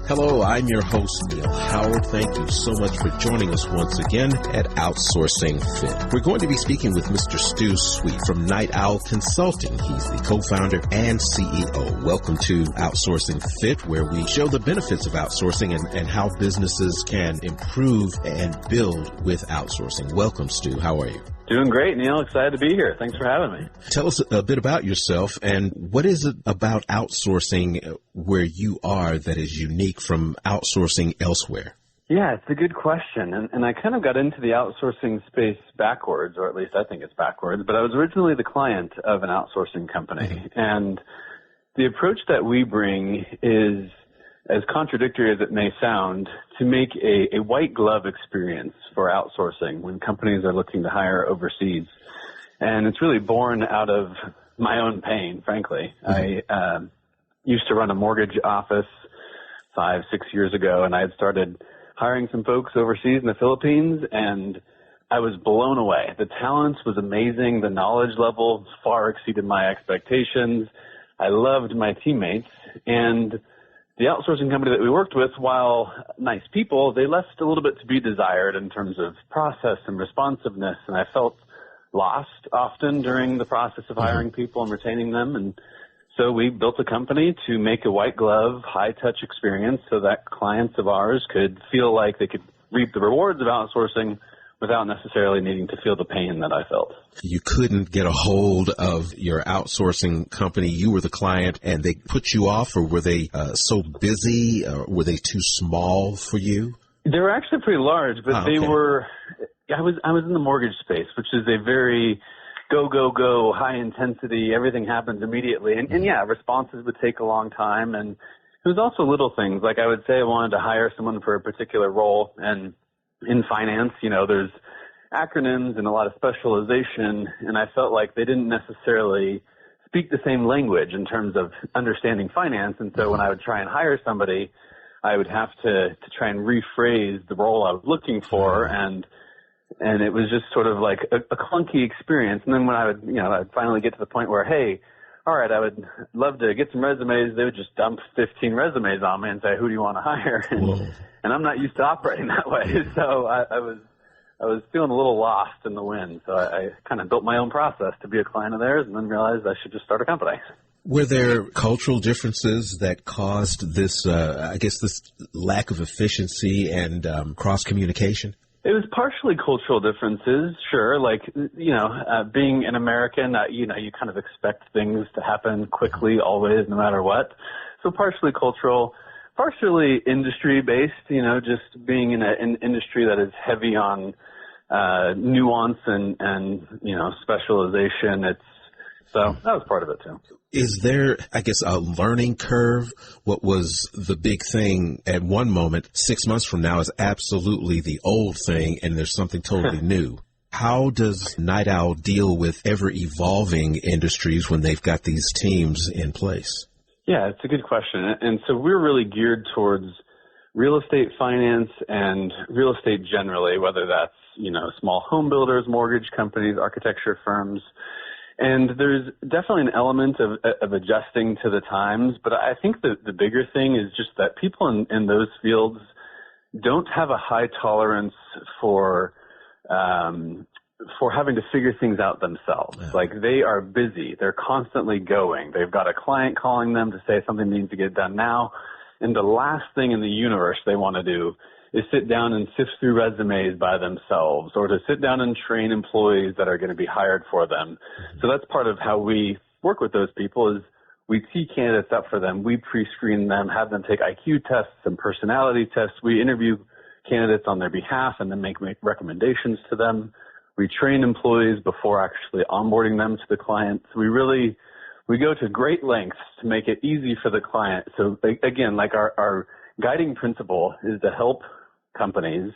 Hello, I'm your host, Neil Howard. Thank you so much for joining us once again at Outsourcing Fit. We're going to be speaking with Mr. Stu Sweet from NightOwl Consulting. He's the co-founder and CEO. Welcome to Outsourcing Fit, where we show the benefits of outsourcing and how businesses can improve and build with outsourcing. Welcome, Stu. How are you? Doing great, Neil. Excited to be here. Thanks for having me. Tell us a bit about yourself and what is it about outsourcing where you are that is unique from outsourcing elsewhere? Yeah, it's a good question. And I kind of got into the outsourcing space backwards, or at least I think it's backwards, but I was originally the client of an outsourcing company. Mm-hmm. And the approach that we bring is, as contradictory as it may sound, to make a white glove experience for outsourcing when companies are looking to hire overseas. And it's really born out of my own pain, frankly. Mm-hmm. I used to run a mortgage office 5-6 years ago, and I had started hiring some folks overseas in the Philippines, and I was blown away. The talent was amazing. The knowledge level far exceeded my expectations. I loved my teammates, and the outsourcing company that we worked with, while nice people, they left a little bit to be desired in terms of process and responsiveness, and I felt lost often during the process of hiring people and retaining them. And so we built a company to make a white glove, high-touch experience so that clients of ours could feel like they could reap the rewards of outsourcing without necessarily needing to feel the pain that I felt. You couldn't get a hold of your outsourcing company. You were the client, and they put you off, or were they so busy, or were they too small for you? They were actually pretty large, but okay. They were. I was in the mortgage space, which is a very go, high intensity. Everything happens immediately, and yeah, responses would take a long time, and it was also little things. Like I would say, I wanted to hire someone for a particular role, and in finance, there's acronyms and a lot of specialization, and I felt like they didn't necessarily speak the same language in terms of understanding finance. And so when I would try and hire somebody, I would have to try and rephrase the role I was looking for, and it was just sort of like a clunky experience. And then when I'd finally get to the point where, hey, all right, I would love to get some resumes, they would just dump 15 resumes on me and say, who do you want to hire? And I'm not used to operating that way. So I was feeling a little lost in the wind. So I kind of built my own process to be a client of theirs and then realized I should just start a company. Were there cultural differences that caused this, this lack of efficiency and cross-communication? It was partially cultural differences, sure. Like, being an American, you kind of expect things to happen quickly, always, no matter what. So partially cultural, partially industry-based, just being in an industry that is heavy on nuance and specialization. So that was part of it, too. Is there, a learning curve? What was the big thing at one moment, 6 months from now is absolutely the old thing, and there's something totally new. How does NightOwl deal with ever-evolving industries when they've got these teams in place? Yeah, it's a good question. And so we're really geared towards real estate finance and real estate generally, whether that's, small home builders, mortgage companies, architecture firms. And there's definitely an element of adjusting to the times, but I think the bigger thing is just that people in those fields don't have a high tolerance for having to figure things out themselves. Yeah. Like, they are busy. They're constantly going. They've got a client calling them to say something needs to get done now. And the last thing in the universe they want to do is sit down and sift through resumes by themselves, or to sit down and train employees that are going to be hired for them. So that's part of how we work with those people is we tee candidates up for them. We pre-screen them, have them take IQ tests and personality tests. We interview candidates on their behalf and then make recommendations to them. We train employees before actually onboarding them to the client. So we go to great lengths to make it easy for the client. So again, like our guiding principle is to help companies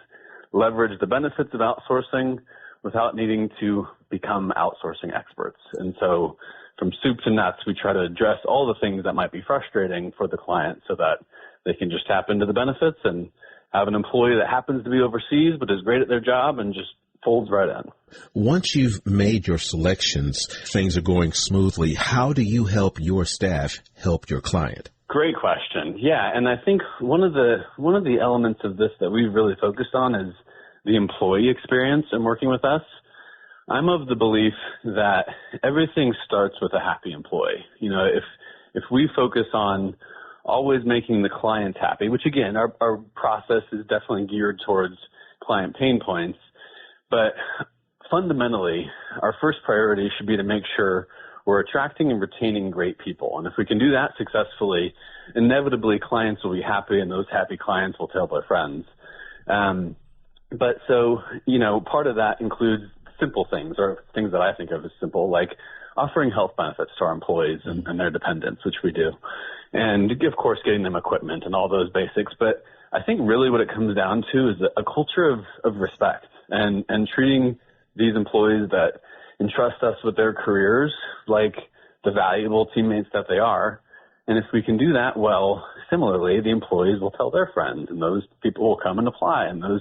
leverage the benefits of outsourcing without needing to become outsourcing experts. And so from soup to nuts, we try to address all the things that might be frustrating for the client so that they can just tap into the benefits and have an employee that happens to be overseas but is great at their job and just folds right in. Once you've made your selections, things are going smoothly. How do you help your staff help your client? Great question. Yeah, and I think one of the elements of this that we've really focused on is the employee experience in working with us. I'm of the belief that everything starts with a happy employee. You know, if we focus on always making the clients happy, which again, our process is definitely geared towards client pain points, but fundamentally, our first priority should be to make sure we're attracting and retaining great people. And if we can do that successfully, inevitably clients will be happy, and those happy clients will tell their friends. But so, you know, part of that includes simple things, or things that I think of as simple, like offering health benefits to our employees and their dependents, which we do. And of course, getting them equipment and all those basics. But I think really what it comes down to is a culture of respect and treating these employees that entrust us with their careers like the valuable teammates that they are. And if we can do that well, similarly, the employees will tell their friends, and those people will come and apply, and those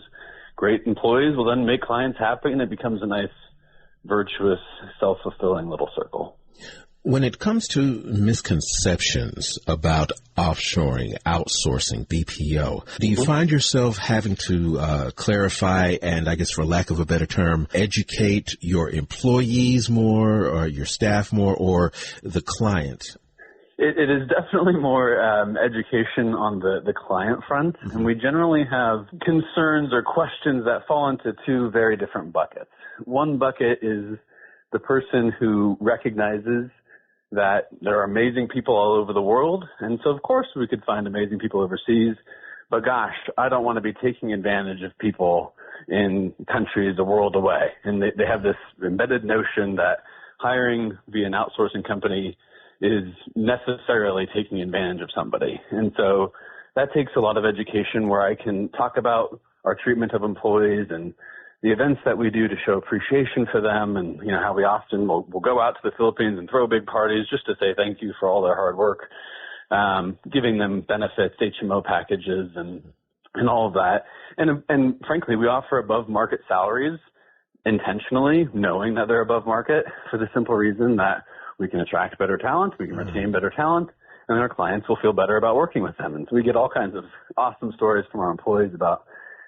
great employees will then make clients happy, and it becomes a nice, virtuous, self-fulfilling little circle. When it comes to misconceptions about offshoring, outsourcing, BPO, do you find yourself having to clarify and, I guess for lack of a better term, educate your employees more or your staff more or the client? It is definitely more education on the client front, and we generally have concerns or questions that fall into two very different buckets. One bucket is the person who recognizes that there are amazing people all over the world, and so of course we could find amazing people overseas, but gosh, I don't want to be taking advantage of people in countries a world away. And they have this embedded notion that hiring via an outsourcing company is necessarily taking advantage of somebody. And so that takes a lot of education where I can talk about our treatment of employees and the events that we do to show appreciation for them, and you know how we often will go out to the Philippines and throw big parties just to say thank you for all their hard work, giving them benefits, HMO packages, and all of that. And frankly, we offer above market salaries intentionally, knowing that they're above market for the simple reason that we can attract better talent, we can retain better talent, and our clients will feel better about working with them. And so we get all kinds of awesome stories from our employees about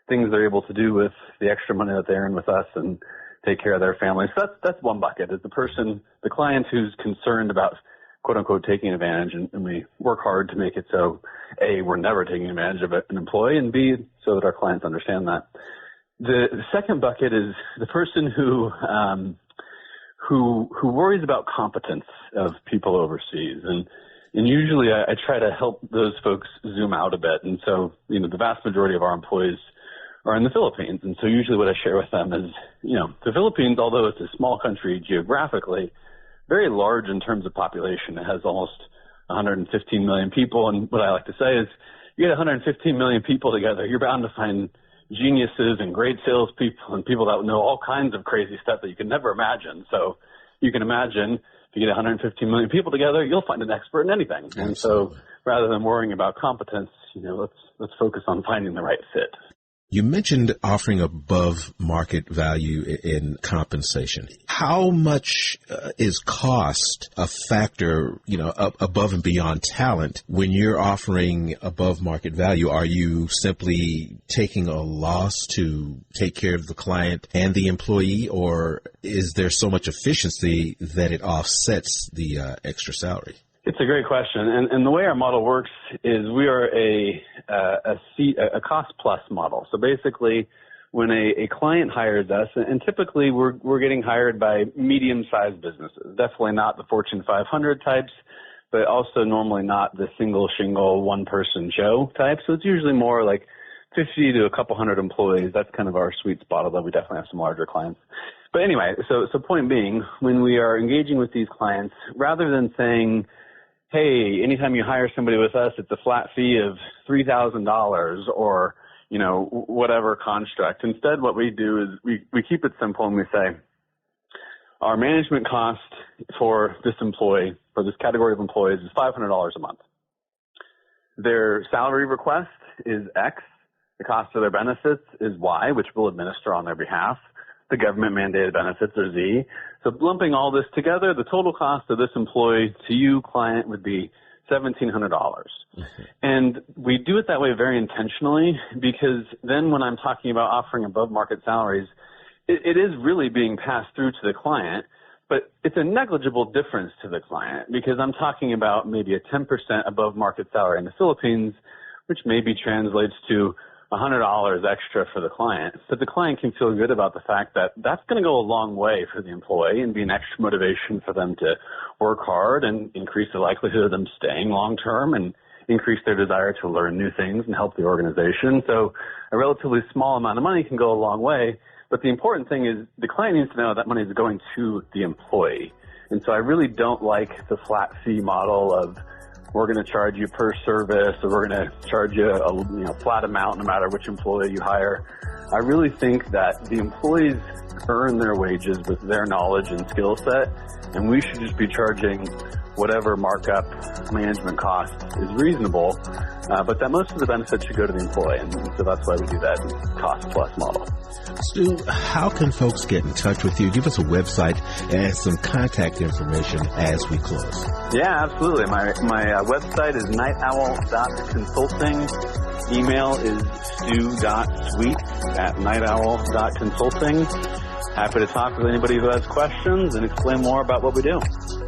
things they're able to do with the extra money that they earn with us and take care of their families. So that's one bucket, is the client who's concerned about, quote unquote, taking advantage, and we work hard to make it so, A, we're never taking advantage of an employee, and B, so that our clients understand that. The second bucket is the person who worries about competence of people overseas. And usually I try to help those folks zoom out a bit. And so, you know, the vast majority of our employees are in the Philippines. And so usually what I share with them is, you know, the Philippines, although it's a small country geographically, very large in terms of population. It has almost 115 million people. And what I like to say is, you get 115 million people together, you're bound to find geniuses and great salespeople and people that know all kinds of crazy stuff that you can never imagine. So you can imagine if you get 115 million people together, you'll find an expert in anything. Absolutely. And so rather than worrying about competence, you know, let's focus on finding the right fit. You mentioned offering above market value in compensation. How much is cost a factor, you know, above and beyond talent when you're offering above market value? Are you simply taking a loss to take care of the client and the employee, or is there so much efficiency that it offsets the extra salary? It's a great question. And the way our model works is we are a cost plus model. So basically, when a client hires us, and typically we're getting hired by medium-sized businesses, definitely not the Fortune 500 types, but also normally not the single shingle one-person show type. So it's usually more like 50 to a couple hundred employees. That's kind of our sweet spot, although we definitely have some larger clients. But anyway, so point being, when we are engaging with these clients, rather than saying, hey, anytime you hire somebody with us, it's a flat fee of $3,000 or, you know, whatever construct. Instead, what we do is we keep it simple and we say, our management cost for this employee, for this category of employees, is $500 a month. Their salary request is X. The cost of their benefits is Y, which we'll administer on their behalf. The government mandated benefits are Z. So lumping all this together, the total cost of this employee to you, client, would be $1,700. And we do it that way very intentionally, because then when I'm talking about offering above market salaries, it is really being passed through to the client, but it's a negligible difference to the client, because I'm talking about maybe a 10% above market salary in the Philippines, which maybe translates to $100 extra for the client. But the client can feel good about the fact that that's going to go a long way for the employee and be an extra motivation for them to work hard and increase the likelihood of them staying long term and increase their desire to learn new things and help the organization. So a relatively small amount of money can go a long way. But the important thing is the client needs to know that money is going to the employee. And so I really don't like the flat fee model of we're going to charge you per service, or we're going to charge you a flat amount no matter which employee you hire. I really think that the employees earn their wages with their knowledge and skill set, and we should just be charging whatever markup management cost is reasonable, but that most of the benefits should go to the employee, and so that's why we do that cost plus model. Stu, how can folks get in touch with you? Give us a website and some contact information as we close. Yeah, absolutely. My website is nightowl.consulting. Email is stu.sweet@nightowl.consulting. Happy to talk with anybody who has questions and explain more about what we do.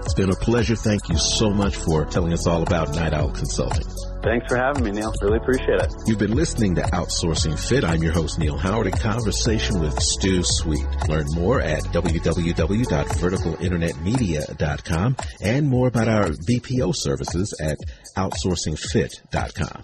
It's been a pleasure. Thank you so much for telling us all about NightOwl Consulting. Thanks for having me, Neil. Really appreciate it. You've been listening to Outsourcing Fit. I'm your host, Neil Howard, in conversation with Stu Sweet. Learn more at www.verticalinternetmedia.com and more about our BPO services at outsourcingfit.com.